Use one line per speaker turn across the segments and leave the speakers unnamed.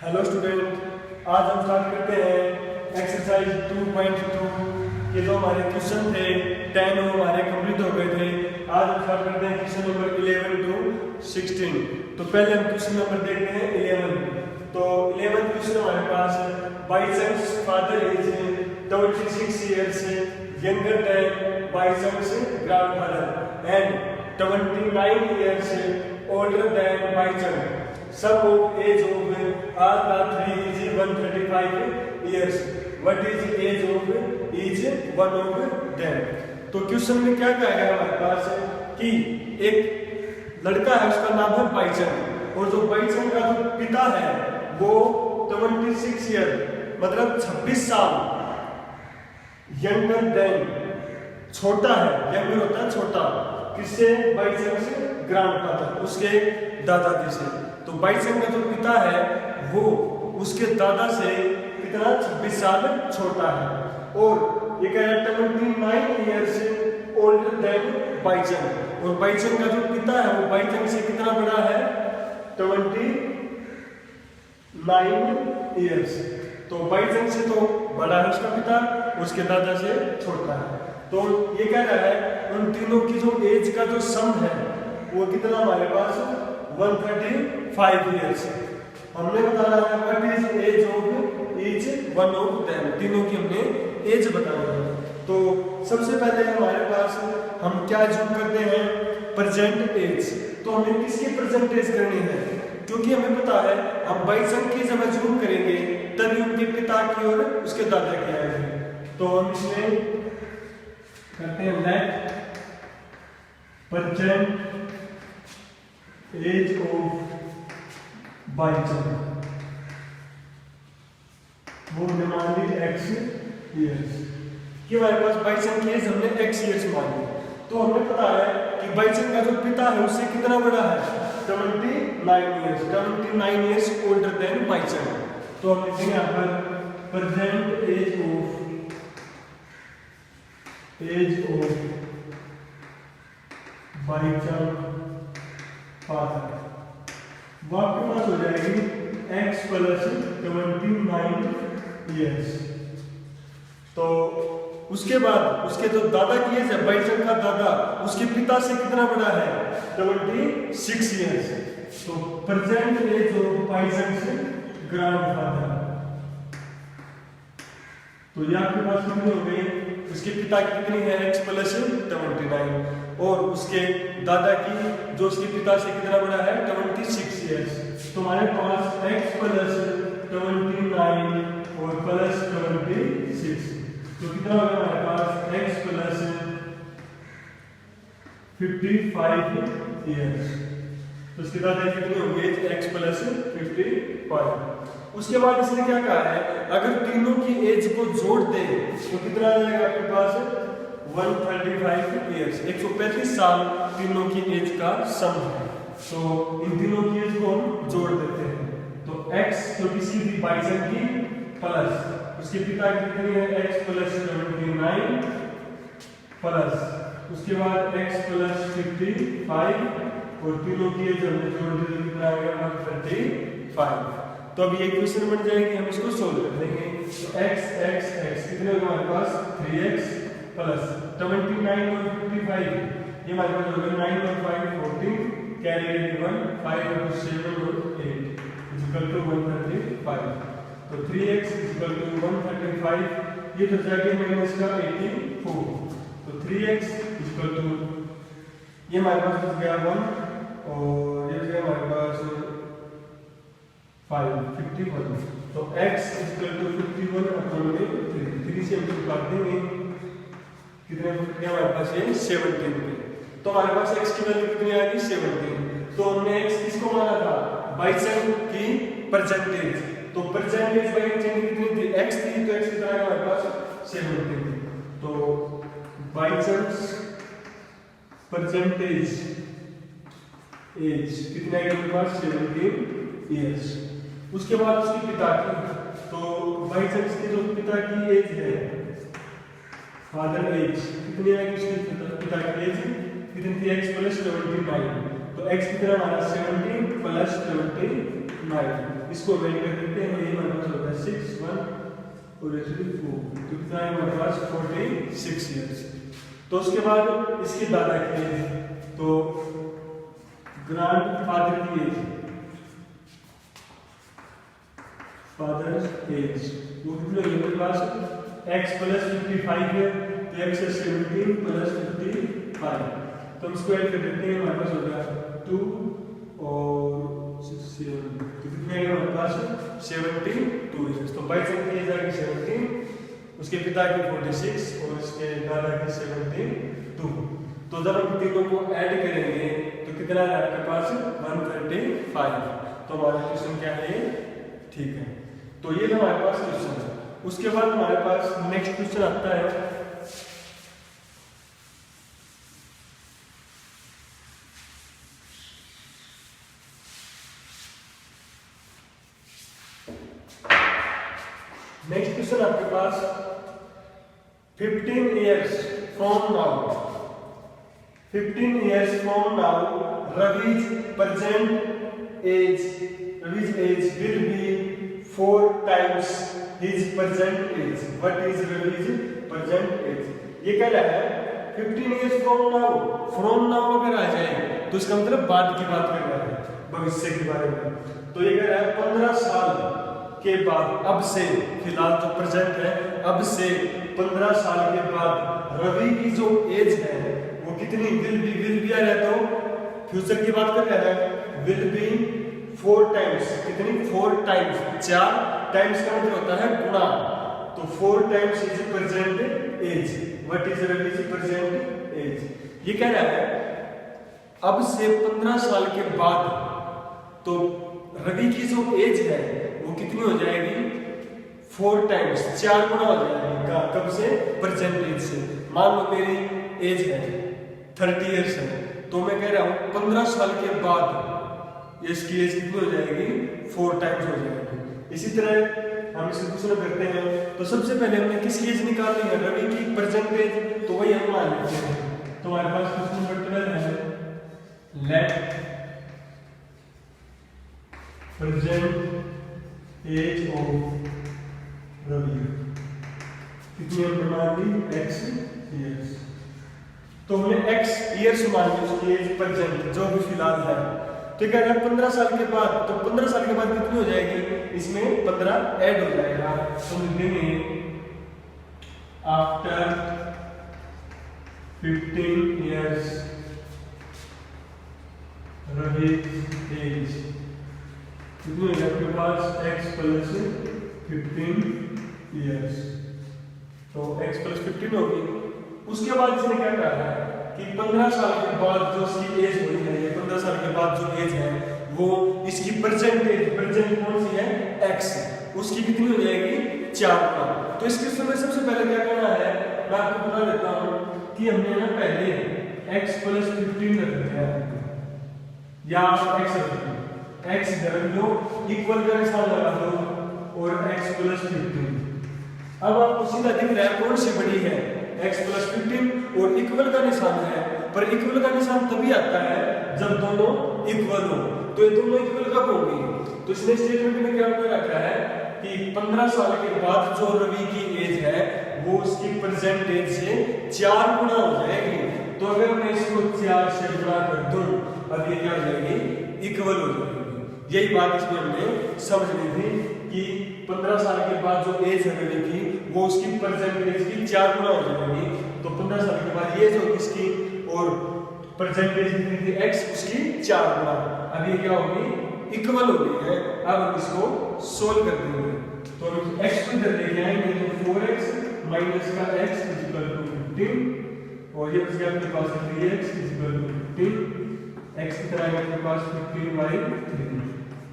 Hello student, आज हम start करते हैं एक्सरसाइज 2.2 के जो हमारे क्वेश्चन थे 10 वो हमारे कंप्लीट हो गए थे। आज हम स्टार्ट करते हैं क्वेश्चन नंबर 11 टू 16। तो पहले हम क्वेश्चन नंबर देखते हैं 11। तो 11th क्वेश्चन हमारे पास Bison's father is 26 years younger than Bison's grandfather and 29 years older than Bison. Sum of age of all the three is 135 years. What is the age of each one of them? तो question में क्या कहा है हमारे पास कि एक लड़का है, उसका नाम है बाइसन, और जो बाइसन का जो पिता है वो 26 ईयर मतलब 26 साल यंगर देन छोटा है। यंगर होता है छोटा, किससे? बाइसन से ग्रैंडफादर, उसके दादाजी से। तो बाइसन का जो पिता है वो उसके दादा से कितना 26 साल छोटा है। और ये कह रहा है 29 years ओल्डर देन बाइसन, और बाइसन का जो पिता है वो बाइसन से कितना बड़ा है? 29 years। तो बाइसन से तो बड़ा है उसका पिता, उसके दादा से छोटा है। तो ये कह रहा है उन तीनों की जो एज का जो सम है वो कितना हमारे पास 135 years। हमने बताना है what is age of each one of them, तीनों की हमने एज बताना है। तो सबसे पहले हमारे पास हम क्या जूम करते हैं? Present age. तो हमें किसकी प्रेजेंट एज करनी है? क्योंकि हमें पता है हम बाइसन की जब जूम करेंगे तभी उनके पिता की और उसके दादा की आएगी। तो हम इसमें करते हैं let present age of bison, वो मान ली x years कि हमारे पास बाइसन की एज हमने x years मान ली। तो हमें पता है कि बाइसन का जो पिता है उससे कितना बड़ा है? 29 years ओल्डर देन बाइसन। तो हम लिखेंगे यहाँ पर present age of bison father, वो आपके पास हो जाएगी x प्लस 29 years। तो उसके बाद उसके जो दादा की एज है, बाइसन का दादा, उसके पिता से कितना बड़ा है? 26 years। तो प्रेजेंट एज ऑफ बाइसन से ग्रैंडफादर, तो ये आपके पास कितनी हो गई? उसके पिता की कितनी है? x प्लस 29, और उसके दादा की जो उसके पिता से कितना बड़ा है? 26 years। तो हमारे पास x प्लस 29 और प्लस 26, तो कितना होगा हमारे पास? x plus 55 years। तो उसके दादा की कितनी होगी? x plus 55। उसके बाद इसने क्या कहा है? अगर तीनों की एज को जोड़ दे तो कितना आ जाएगा आपके पास? 135 years, 135 साल तीनों की एज का सम है। तो इन तीनों की एज को हम जोड़ देते हैं। तो x जो किसी भी बाइसन की प्लस उसके पिता की कितनी है? x प्लस 29 प्लस उसके बाद x प्लस 55, और तीनों की एज हमने जोड़ दी तो कितना आएगा? 135। तो अब ये क्वेश्चन बन जाएगी, हम इसको सोल्व कर देंगे। तो x कितने होगा हमारे पास? 3x प्लस 29 और 55, ये हमारे पास होगा 9 और 5 14, कैरी 1 5 और 7 और 8 इक्वल टू 135। तो 3x इक्वल टू 135, ये तो जाके माइनस का 84। तो 3x इक्वल टू ये हमारे पास बच गया 1, और ये बच हमारे पास 51। तो x इक्वल टू 51 अपॉन 3 से हम काट देंगे, कितने हमारे पास? ये 17 पे। तो हमारे पास x की वैल्यू कितनी आ गई? 17। तो हमने x किसको माना था? बाइसन की परसेंटेज। तो परसेंटेज बाइसन कितनी थी? x थी, तो x कितना है हमारे पास? 17। तो बाइसन परसेंटेज एज कितना है हमारे पास? 17 years। उसके बाद उसके पिता की, तो बाइसन के जो पिता की एज है, फादर एज कितनी है? उसके पिता की एज कितनी थी? x plus 29। तो x कितना हमारा? 17 प्लस 29। इसको वेट कर देते हैं, ये हमारे पास होता है 6 1 और 3 4, तो कितना है हमारे पास 46 ईयर्स। तो उसके बाद इसके दादा की एज, तो ग्रैंड फादर की एज, फादर एज वो कितनी होगी हमारे पास x प्लस 55 है, तो x है 17 प्लस 55, तो हम इसको ऐड कर देते हैं, हमारे पास होगा 2 और 6 7, तो कितने आएगा हमारे पास 72 ईयर्स। तो बाई की एज आएगी 17, उसके पिता की 46 और उसके दादा की 72। तो जब हम तीनों को ऐड करेंगे तो कितना है आपके पास 135। तो हमारा क्वेश्चन क्या है, ठीक है। तो ये हमारे पास क्वेश्चन है। उसके बाद हमारे पास नेक्स्ट क्वेश्चन आता है नेक्स्ट क्वेश्चन आपके पास 15 years from now, 15 years from now, Ravi's age will be 4 times his present age. What is Ravi's present age? ये कह रहा है 15 years from now, from now अगर आ जाए तो इसका मतलब बाद की बात कर रहा है, भविष्य के बारे में। तो ये कह रहा है 15 साल के बाद, अब से, फिलहाल जो प्रेजेंट है, अब से 15 साल के बाद रवि की जो एज है वो कितनी, विल बी आ रहा है तो फ्यूचर की बात कर रहा है, विल बी 4 टाइम्स, कितनी 4 टाइम्स, 4 टाइम्स का मतलब होता है गुणा, तो 4 times is present age. What is Ravi की प्रेजेंट एज? ये कह रहा है अब से 15 साल के बाद तो रवि की जो एज है वो कितनी हो जाएगी, 4 टाइम्स, 4 गुना हो जाएगी। कब से? प्रेजेंट एज से। मान लो मेरी एज है 30 इयर्स है, तो मैं कह रहा हूं 15 साल के बाद इसकी एज कितनी हो जाएगी, 4 टाइम्स हो जाएगी। इसी तरह हम इसे दूसरा करते हैं, तो सबसे पहले हमने किसकी एज निकालनी है, रवि की प्रेजेंट एज, तो वही हम मान लेते हैं। तो हमारे पास क्वेश्चन नंबर 12 है, let present age of Ravi, कितनी हमने मान ली, x ईयर्स। तो हमने x ईयर्स मान ली उसकी एज प्रेजेंट जो भी फिलहाल है। तो क्या है 15 साल के बाद, तो 15 साल के बाद कितनी हो जाएगी, इसमें 15 ऐड हो जाएगा, तो लिखेंगे आफ्टर 15 इयर्स रवि एज कितनी हो जाएगी आपके पास, x प्लस 15 इयर्स, तो x प्लस 15 होगी। उसके बाद इसने क्या कहा है कि 15 साल के बाद जो इसकी एज हुई है, 15 साल के बाद जो एज है वो इसकी प्रेजेंट कौन सी है, x, उसकी कितनी हो जाएगी, 4 का। तो इसके समय सबसे पहले क्या करना है, मैं आपको बता देता हूं कि हमने ना पहले x प्लस 15 रख दिया या x रख दिया, x रख दो, इक्वल का निशान लगा दो और x प्लस 15। अब आपको सीधा दिख रहा है कौन सी बड़ी है, x प्लस 15, और इक्वल का निशान है, पर इक्वल का निशान तभी आता है जब दोनों इक्वल हो। तो ये दोनों इक्वल कब होंगी, तो इसने स्टेटमेंट में क्या रखा है कि 15 साल के बाद जो रवि की एज है वो उसकी प्रेजेंट एज से 4 गुना हो जाएगी। तो अगर मैं इसको 4 से गुणा कर दूं, अब ये क्या हो जाएगी, इक्वल हो जाएगी। यही बात इसमें हमने समझनी थी कि 15 साल के बाद जो एज है रवि की वो उसकी प्रेजेंट एज की 4 गुना हो जाएगी। तो 15 साल के बाद ये जो किसकी और प्रेजेंट एज कितनी थी, x, उसकी 4 गुना। अब ये क्या होगी, इक्वल हो गई है। अब हम इसको सोल्व कर देंगे, तो हम x को इधर लेके आएंगे, तो 4x माइनस का x इज इक्वल टू 15, और ये बच गया अपने पास 3x is equal to 15, x कितना आएगा अपने पास 15/3,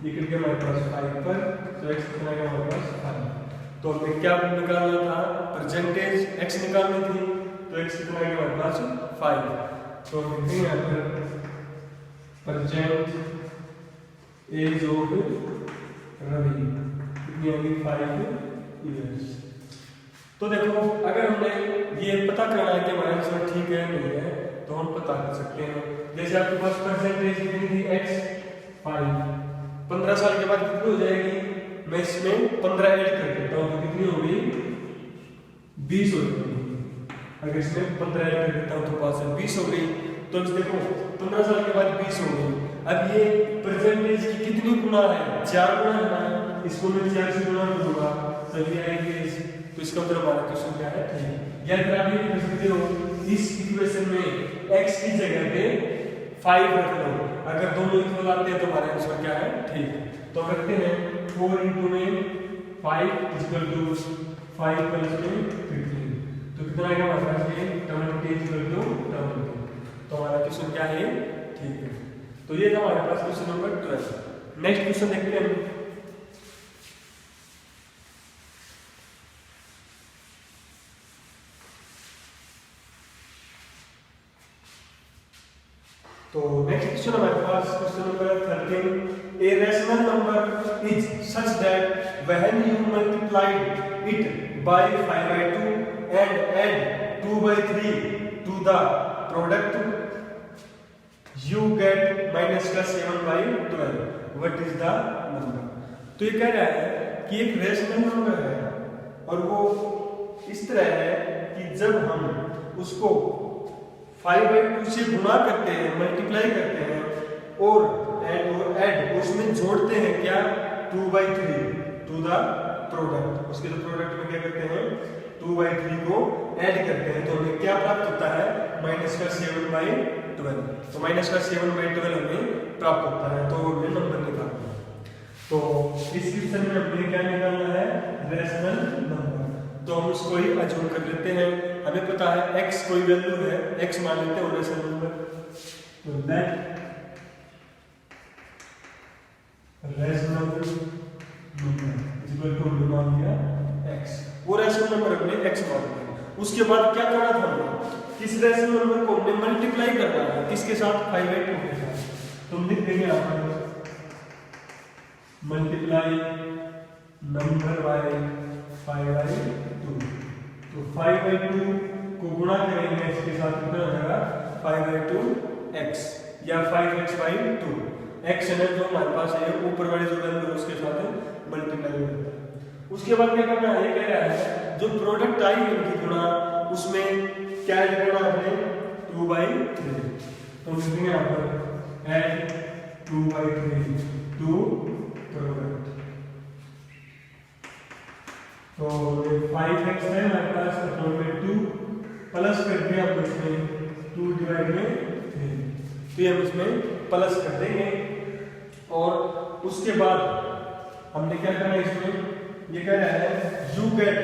ये करके हमारे पास 5 पर, तो x कितना आएगा हमारे पास 5। तो हमें क्या निकालना था, परसेंटेज x निकालनी थी, तो x कितना आएगा हमारे पास 5। तो हम लिखते हैं यहाँ पर परसेंट एज ऑफ रवि कितनी होगी, 5 इयर्स। तो देखो अगर हमने ये पता करना है कि हमारा आंसर ठीक है नहीं है, तो हम पता कर सकते हैं। जैसे आपके पास परसेंटेज कितनी थी, x 5, 15 साल के बाद कितनी हो जाएगी, मैं इसमें 15 ऐड कर देता हूँ तो कितनी हो गई, 20 हो गई। अगर इसमें 15 ऐड कर देता हूँ तो पास है 20 हो गई। तो देखो 15 साल के बाद 20 हो गई। अब ये परसेंटेज की कितनी गुना है, 4 गुना है ना, इसको मैं 4 से गुना करूंगा तभी आएगी। तो इसका मतलब हमारा क्वेश्चन क्या है, या फिर आप ये कर सकते हो इस इक्वेशन में x की जगह पे 5 रख लो, अगर दोनों इक्वल आते हैं तो हमारा आंसर क्या है, ठीक है। तो रखते हैं 4 into में 5 इक्वल टू 5 प्लस में 15, तो कितना आएगा हमारे पास ये 20 इक्वल टू 20। तो हमारा क्वेश्चन क्या है, ठीक है। तो ये था हमारे पास क्वेश्चन नंबर 12। नेक्स्ट क्वेश्चन देखते हैं। तो नेक्स्ट क्वेश्चन हमारे पास question number 13। A rational number is such that when you multiplied it by 5/2 and add 2/3 to the product you get minus का 7/12, what is the number। तो ये कह रहा है कि एक रैशनल नंबर है और वो इस तरह है कि जब हम उसको 5/2 से गुणा करते हैं, मल्टीप्लाई करते हैं और ऐड उसमें जोड़ते हैं क्या, 2/3 टू द प्रोडक्ट। उसके जो प्रोडक्ट में क्या करते हैं, 2/3 को ऐड करते हैं तो हमें क्या प्राप्त होता है, माइनस का 7/12। तो माइनस का 7/12 हमें प्राप्त होता है, तो हमें नंबर निकालना है। तो इस क्वेश्चन में हमें क्या निकालना है, रैशनल नंबर। तो हम उसको ही अज्यूम कर लेते हैं, हमें पता है x कोई वैल्यू है, x मान लेते हैं रैशनल नंबर। तो let rational number equal to मान लिया x, वो रैशनल नंबर हमने x मान लिया। उसके बाद क्या करना था हमने, किस रैशनल नंबर को हमने मल्टीप्लाई करना है, किसके साथ, 5/2 के साथ। तो हम लिख देंगे यहाँ पर मल्टीप्लाई नंबर बाय 5/2। तो 5/2 को गुणा करेंगे इसके साथ, कितना हो जाएगा 5/2x या 5x/2। x है जो हमारे पास है, ऊपर वाले जो वैल्यू है उसके साथ मल्टीप्लाई होता है। उसके बाद क्या करना है, कह रहा है जो प्रोडक्ट आई उनकी गुणा, उसमें क्या ऐड करना है, 2/3। तो लिखेंगे यहाँ पर ऐड 2/3 टू प्रोडक्ट। तो 5x है हमारे पास, अपॉन में 2 प्लस करके आप इसमें 2/3, तो ये हम इसमें प्लस कर देंगे। और उसके बाद हमने क्या करना है इसमें, ये कह रहा है यू गेट,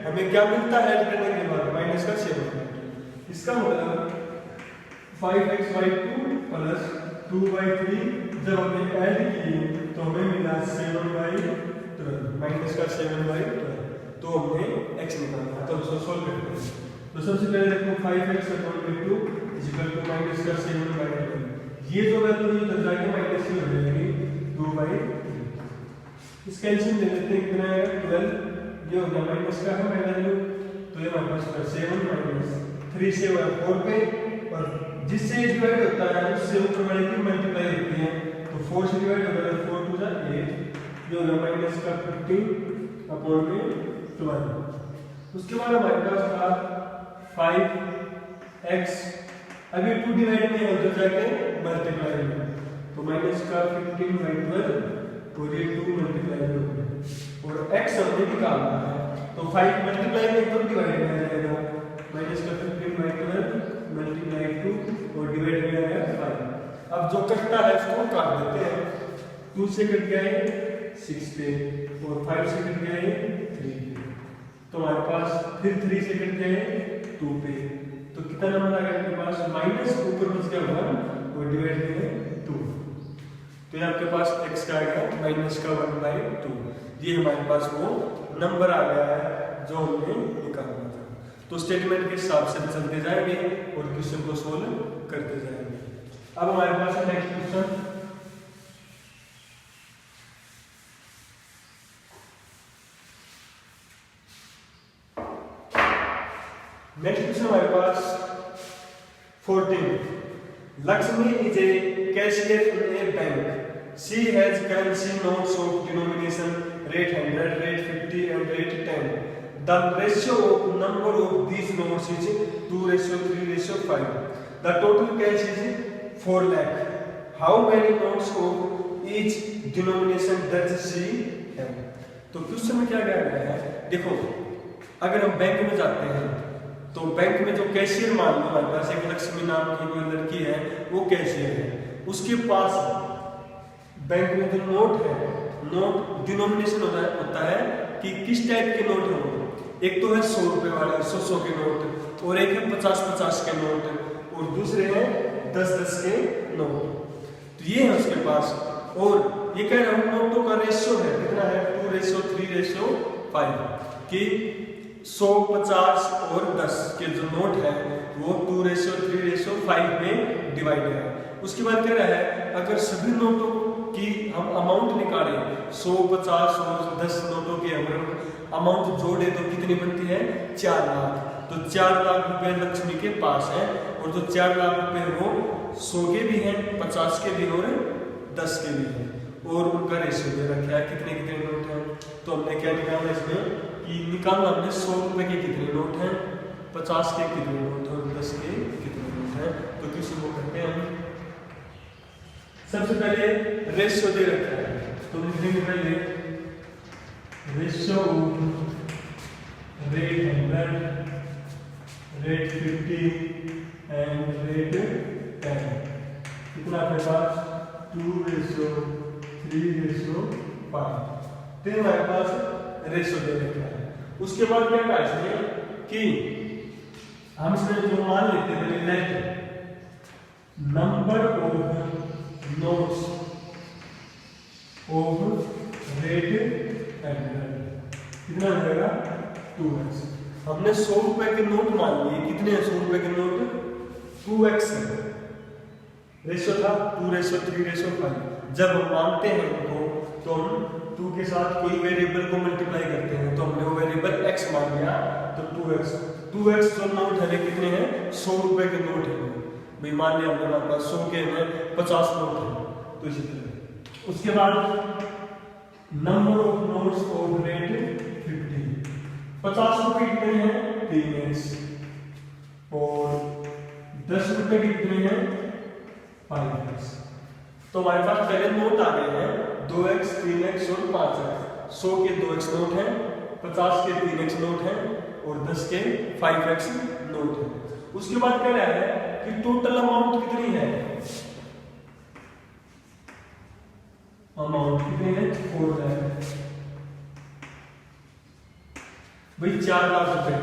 हमें क्या मिलता है ऐड करने के बाद, माइनस का 7। इसका मतलब 5x/2 प्लस 2/3 जब हमने ऐड किए तो हमें मिला 7/12, माइनस का 7/12। तो हमने x निकालना, तो उसको सोल्व करते हैं। तो सबसे पहले देखो 5x/2 माइनस का 7/12, ये जो वैल्यू है उधर जाके माइनस की हो जाएगी 2/3। इस कैंसिल ले लेते हैं, कितना आएगा 12, ये हो गया माइनस का है वैल्यू। तो ये हमारे पास 7 माइनस 3 से 4 पे, और जिससे ये डिवाइड होता है उससे ऊपर वाले की मल्टीप्लाई होती है। तो 4 से डिवाइड होगा तो 4 2 8, ये हो गया माइनस का 15 अपॉन में 12। उसके बाद हमारे पास था 5x, अभी 2 डिवाइड में उधर जाके मल्टीप्लाई होगा, तो माइनस का 15/12 और ये 2 मल्टीप्लाई हो गया। और x हमने निकालना है, तो 5 मल्टीप्लाई में तो डिवाइड में आ जाएगा, माइनस का 15/12 मल्टीप्लाई 2 और डिवाइड में आएगा 5। अब जो कटता है उसको काट देते हैं, 2 से कट गया 6 पे और 5 से कट गया 3 पे, तो हमारे पास फिर 3 से कट गए 2 पे। तो कितना नंबर आ गया आपके पास, माइनस ऊपर बच गया 1 और डिवाइड में 2। तो ये आपके पास x का आ गया माइनस का 1/2। ये हमारे पास वो नंबर आ गया है जो हमने निकालना था। तो स्टेटमेंट के हिसाब से चलते जाएंगे और क्वेश्चन को सोल्व करते जाएंगे। अब हमारे पास है नेक्स्ट क्वेश्चन। नेक्स्ट क्वेश्चन हमारे पास 14। Lakshmi is a cashier in a bank She has currency notes of denomination rate 100, rate 50 and rate 10. The ratio of number of these notes is 2:3:5. The total cash is 4 lakh. How many notes of each denomination does she have? तो question में क्या कह रहा है, देखो अगर हम bank में जाते हैं तो बैंक में जो कैशियर मान लो हमारे पास एक लक्ष्मी नाम की कोई लड़की है, वो कैशियर है, उसके पास बैंक में जो नोट है, नोट डिनोमिनेशन होता है कि किस टाइप के नोट है वो। एक तो है 100 रुपए वाले 100 के नोट, और एक है 50 के नोट, और दूसरे हैं 10 के नोट। तो ये है उसके पास, और ये कह रहा हूं नोटों का रेशियो है कितना है 2:3:5 कि 100, 50 और 10 के जो नोट है वो 2:3:5 में डिवाइड है। उसके बाद कह रहा है अगर सभी नोटों की हम अमाउंट निकालें 100, 50 और 10 नोटों की अगर अमाउंट जोड़े तो कितनी बनती है 4 लाख। तो 4 लाख रुपए लक्ष्मी के पास है, और जो 4 लाख रुपए वो 100 के भी हैं, 50 के भी और 10 के भी हैं, और उनका रेशियो दे रखा है कितने कितने नोट हैं। तो हमने क्या निकालना इसमें कि निकालना हमने 100 रुपए के कितने नोट हैं, 50 के कितने नोट हैं और 10 के कितने नोट हैं। तो किसी को करते हैं हम सबसे पहले रेशियो दे रखा है, तो लिखेंगे पहले ratio rate 100, rate 50 and rate 10 कितना अपने पास 2:3:5। तो हमारे पास रेशियो दे रखा है। उसके बाद क्या कहा इसने कि हम इसमें जो मान लेते हैं let number of notes of rate 100 कितना हो जाएगा 2x। हमने 100 रुपए के नोट मान लिए, कितने हैं 100 रुपए के नोट 2x है, रेशियो था 2:3:5। जब हम मानते हैं उनको तो हम 2 के साथ कोई वेरिएबल को मल्टीप्लाई करते हैं, तो हमने वो वेरिएबल x मान लिया, तो 2x जो नोट है कितने हैं 100 रुपए के नोट है भाई, मान लिया हमने हमारे पास 100 के हैं 50 नोट है। तो इसी तरह उसके बाद number of notes of rate 50, 50 रुपए कितने हैं 3x, और 10 रुपए कितने हैं 5x। तो हमारे पास पहले नोट आ गए हैं 2x, 3x और 5x। 100 के 2x नोट हैं, 50 के 3x नोट हैं, और 10 के 5x नोट हैं। उसके बाद कह रहा है कि टोटल अमाउंट कितनी है, अमाउंट कितनी है 4 लाख भाई, 4 लाख रुपए।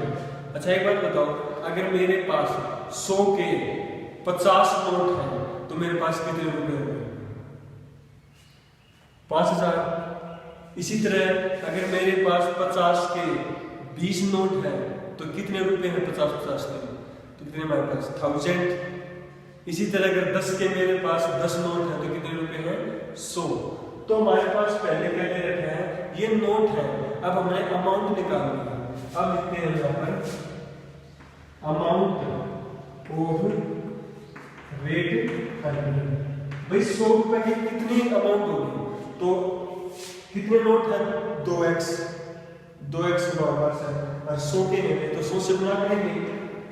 अच्छा एक बात बताओ, अगर मेरे पास 100 के 50 नोट हैं तो मेरे पास कितने रुपए होंगे 5000। इसी तरह अगर मेरे पास 50 के 20 नोट हैं तो कितने रुपए हैं 50 के, तो कितने हमारे पास 1000। इसी तरह अगर 10 के मेरे पास 10 नोट हैं तो कितने रुपए हैं 100। तो हमारे पास पहले क्या दे रखे हैं ये नोट है, अब हमें अमाउंट निकालनी है। अब लिखते हैं यहाँ पर अमाउंट ऑफ रेट 100 भाई, 100 रुपए की कितनी अमाउंट होगी, तो कितने नोट हैं 2x हमारे पास है, और 100 के हैं तो 100 से गुणा करेंगे,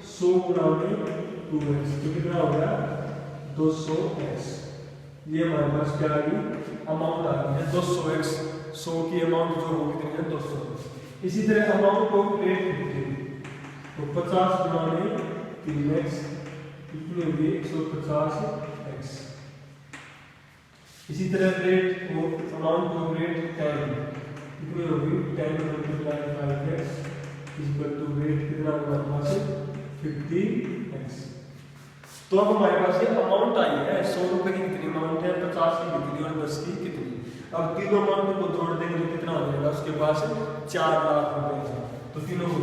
100 गुणा 2x तो कितना हो गया 200x। ये हमारे पास क्या आ गई अमाउंट आ गई है 200x। 100 की अमाउंट जो होगी कितनी है 200। इसी तरह अमाउंट ऑफ रेट 50, तो 50 गुणा 3x कितनी होगी 150x। इसी तरह rate of amount of rate 10 कितनी होगी 10 multiply 5x equal to rate कितना होगा हमारे पास 50x। तो अब हमारे पास ये अमाउंट आई है 100 रुपए की कितनी अमाउंट है, 50 की कितनी और 10 की कितनी। अब तीनों अमाउंट को जोड़ देंगे तो कितना हो जाएगा उसके पास 4 लाख रुपए है। तो तीनों को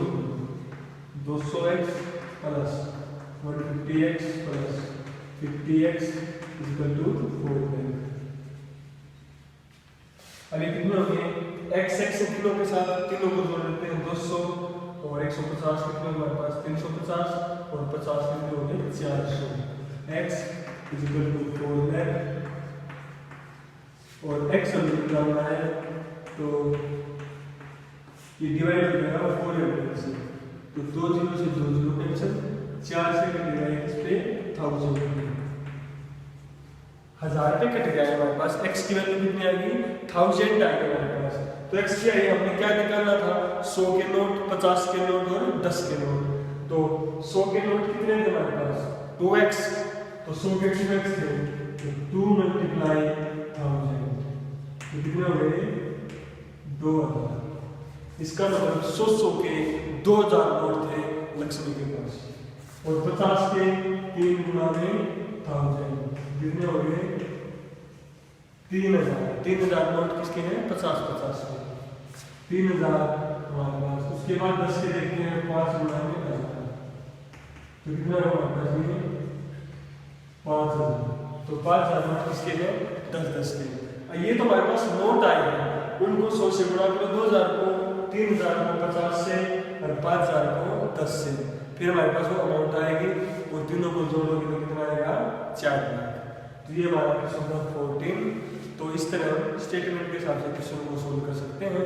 200x plus 150x plus 50x equal to 4 lakh. अब ये कितने हो गए x तीनों के साथ तीनों को जोड़ देते हैं 200 और 150 कितने हमारे पास 350 और 50 कितने हो गए 400। x इक्वल टू 4 लाख और एक्स हमें निकालना है, तो ये डिवाइड हो जाएगा 400 से, तो 2 0 से 2 0 कैंसिल, 4 से कटेगा इस पे 1000, 1000 पे कट गया है हमारे पास। x की वैल्यू कितनी आएगी, 1000 आएगी हमारे पास। तो x की आई हमने क्या निकालना था, 100 के नोट, 50 के नोट और 10 के नोट। तो 100 के नोट कितने थे हमारे पास, 2x, तो 100 के 2x थे, तो 2 मल्टीप्लाई 1000, तो कितने हो गए 2000। इसका मतलब 100 के 2000 नोट थे लक्ष्मी के पास, और 50 के 3 गुना में 1000, कितने हो गए 3000। 3000 नोट किसके हैं, 50-50 के, 3000 हमारे पास। उसके बाद 10 के देखते हैं, 5 गुना में 1000, तो कितना हमारे पास ये 5000। तो 5000 नोट किसके हैं, 10-10 के। ये तो हमारे पास नोट आए हैं, उनको 100 से गुणा करो, 2000 को, 3000 को 50 से और 5000 को 10 से, फिर हमारे पास वो अमाउंट आएगी, और तीनों को जोड़ोगे तो कितना आएगा 4 लाख। तो ये हमारा क्वेश्चन नंबर 14। तो इस तरह स्टेटमेंट के हिसाब से क्वेश्चन को सोल्व कर सकते हैं।